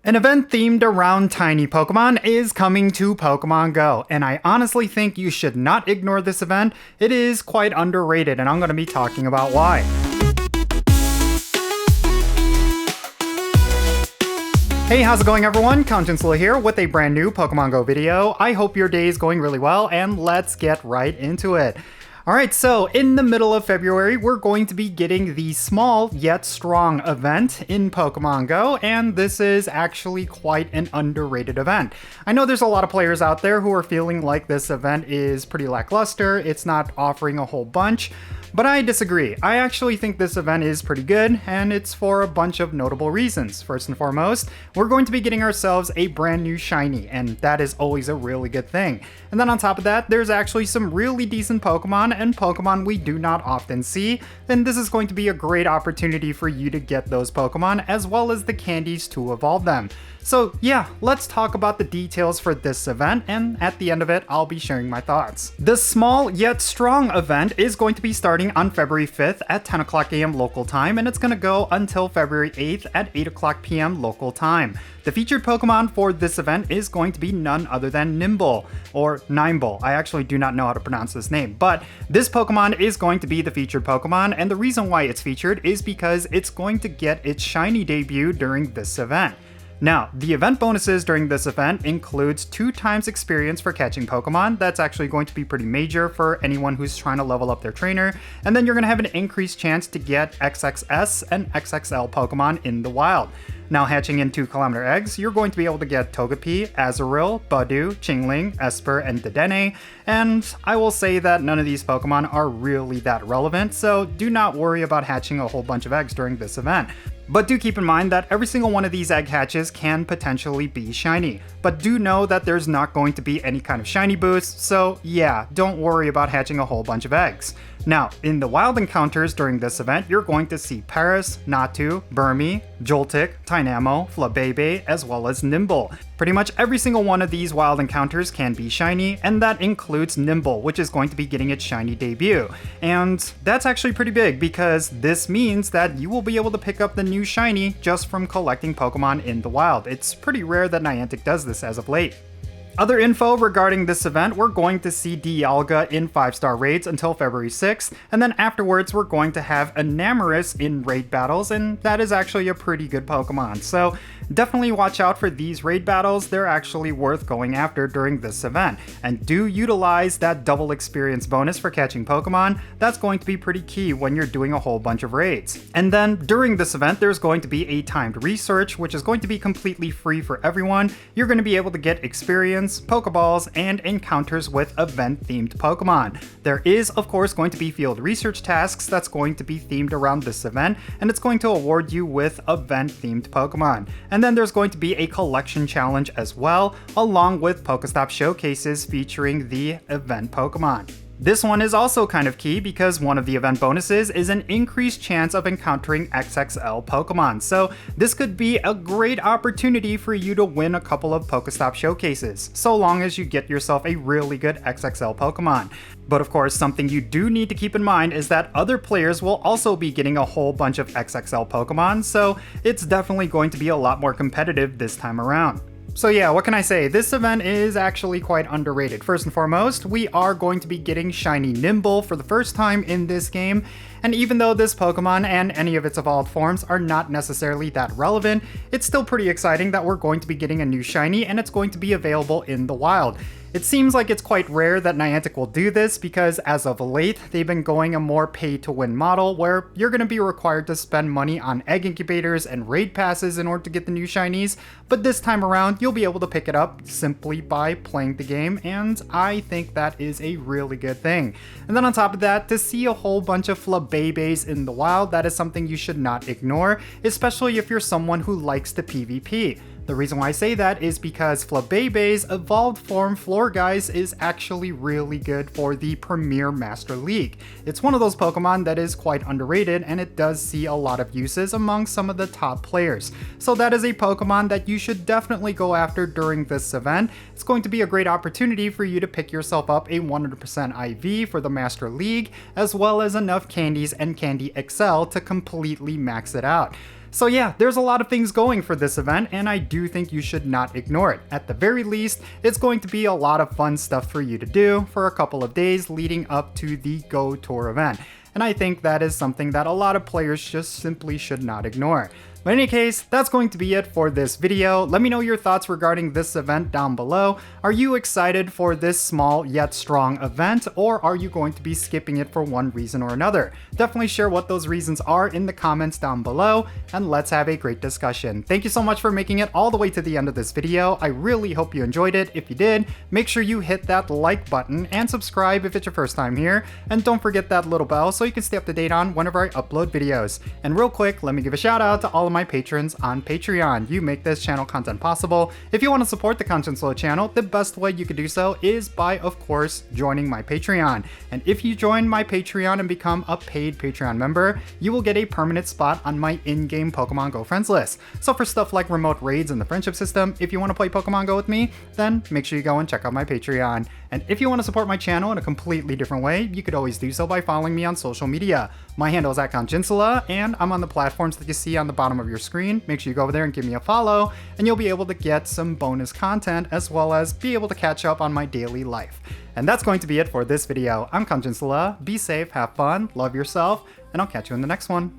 An event themed around tiny Pokemon is coming to Pokemon GO, and I honestly think you should not ignore this event. It is quite underrated, and I'm going to be talking about why. Hey, how's it going everyone? Count Jinsula here with a brand new Pokemon GO video. I hope your day is going really well, and let's get right into it. Alright, so in the middle of February, we're going to be getting the small yet strong event in Pokemon GO, and this is actually quite an underrated event. I know there's a lot of players out there who are feeling like this event is pretty lackluster, it's not offering a whole bunch, but I disagree. I actually think this event is pretty good, and it's for a bunch of notable reasons. First and foremost, we're going to be getting ourselves a brand new shiny, and that is always a really good thing. And then on top of that, there's actually some really decent Pokemon and Pokemon we do not often see, and this is going to be a great opportunity for you to get those Pokemon as well as the candies to evolve them. So yeah, let's talk about the details for this event, and at the end of it, I'll be sharing my thoughts. The small yet strong event is going to be starting on February 5th at 10 o'clock AM local time, and it's going to go until February 8th at 8 o'clock PM local time. The featured Pokemon for this event is going to be none other than Nimble, or Nimble. I actually do not know how to pronounce this name, but this Pokemon is going to be the featured Pokemon, and the reason why it's featured is because it's going to get its shiny debut during this event. Now, the event bonuses during this event includes 2 times experience for catching Pokemon. That's actually going to be pretty major for anyone who's trying to level up their trainer. And then you're going to have an increased chance to get XXS and XXL Pokemon in the wild. Now, hatching in 2-kilometer eggs, you're going to be able to get Togepi, Azurill, Budew, Chingling, Esper, and Dedenne, and I will say that none of these Pokemon are really that relevant, so do not worry about hatching a whole bunch of eggs during this event. But do keep in mind that every single one of these egg hatches can potentially be shiny. But do know that there's not going to be any kind of shiny boost, so yeah, don't worry about hatching a whole bunch of eggs. Now, in the wild encounters during this event, you're going to see Paris, Natu, Burmy, Joltik, Tynamo, Flabebe, as well as Nimble. Pretty much every single one of these wild encounters can be shiny, and that includes Nimble, which is going to be getting its shiny debut. And that's actually pretty big because this means that you will be able to pick up the new shiny just from collecting Pokemon in the wild. It's pretty rare that Niantic does this as of late. Other info regarding this event, we're going to see Dialga in 5-star raids until February 6th, and then afterwards we're going to have Enamorus in raid battles, and that is actually a pretty good Pokemon. So definitely watch out for these raid battles, they're actually worth going after during this event. And do utilize that double experience bonus for catching Pokemon, that's going to be pretty key when you're doing a whole bunch of raids. And then during this event, there's going to be a timed research, which is going to be completely free for everyone. You're going to be able to get experience, Pokeballs, and encounters with event-themed Pokemon. There is, of course, going to be field research tasks that's going to be themed around this event, and it's going to award you with event-themed Pokemon. And then there's going to be a collection challenge as well, along with Pokestop showcases featuring the event Pokemon. This one is also kind of key because one of the event bonuses is an increased chance of encountering XXL Pokemon, so this could be a great opportunity for you to win a couple of Pokestop showcases, so long as you get yourself a really good XXL Pokemon. But of course, something you do need to keep in mind is that other players will also be getting a whole bunch of XXL Pokemon, so it's definitely going to be a lot more competitive this time around. So yeah, what can I say? This event is actually quite underrated. First and foremost, we are going to be getting shiny Nimble for the first time in this game, and even though this Pokemon and any of its evolved forms are not necessarily that relevant, it's still pretty exciting that we're going to be getting a new shiny and it's going to be available in the wild. It seems like it's quite rare that Niantic will do this because as of late, they've been going a more pay-to-win model where you're going to be required to spend money on egg incubators and raid passes in order to get the new shinies, but this time around, you'll be able to pick it up simply by playing the game, and I think that is a really good thing. And then on top of that, to see a whole bunch of Flabebes in the wild, that is something you should not ignore, especially if you're someone who likes to PvP. The reason why I say that is because Flabebe's evolved form Florguise is actually really good for the Premier Master League. It's one of those Pokemon that is quite underrated and it does see a lot of uses among some of the top players. So that is a Pokemon that you should definitely go after during this event. It's going to be a great opportunity for you to pick yourself up a 100% IV for the Master League, as well as enough candies and Candy XL to completely max it out. So yeah, there's a lot of things going for this event, and I do think you should not ignore it. At the very least, it's going to be a lot of fun stuff for you to do for a couple of days leading up to the Go Tour event. And I think that is something that a lot of players just simply should not ignore. But in any case, that's going to be it for this video. Let me know your thoughts regarding this event down below. Are you excited for this small yet strong event, or are you going to be skipping it for one reason or another? Definitely share what those reasons are in the comments down below, and let's have a great discussion. Thank you so much for making it all the way to the end of this video. I really hope you enjoyed it. If you did, make sure you hit that like button and subscribe if it's your first time here. And don't forget that little bell so you can stay up to date on whenever I upload videos. And real quick, let me give a shout out to all of my patrons on Patreon. You make this channel content possible. If you want to support the Jinsula channel, the best way you could do so is by, of course, joining my Patreon. And if you join my Patreon and become a paid Patreon member, you will get a permanent spot on my in-game Pokemon Go friends list. So for stuff like remote raids and the friendship system, if you want to play Pokemon Go with me, then make sure you go and check out my Patreon. And if you want to support my channel in a completely different way, you could always do so by following me on social media. My handle is @Jinsula, and I'm on the platforms that you see on the bottom of your screen. Make sure you go over there and give me a follow, and you'll be able to get some bonus content as well as be able to catch up on my daily life. And that's going to be it for this video. I'm Jinsula. Be safe, have fun, love yourself, and I'll catch you in the next one.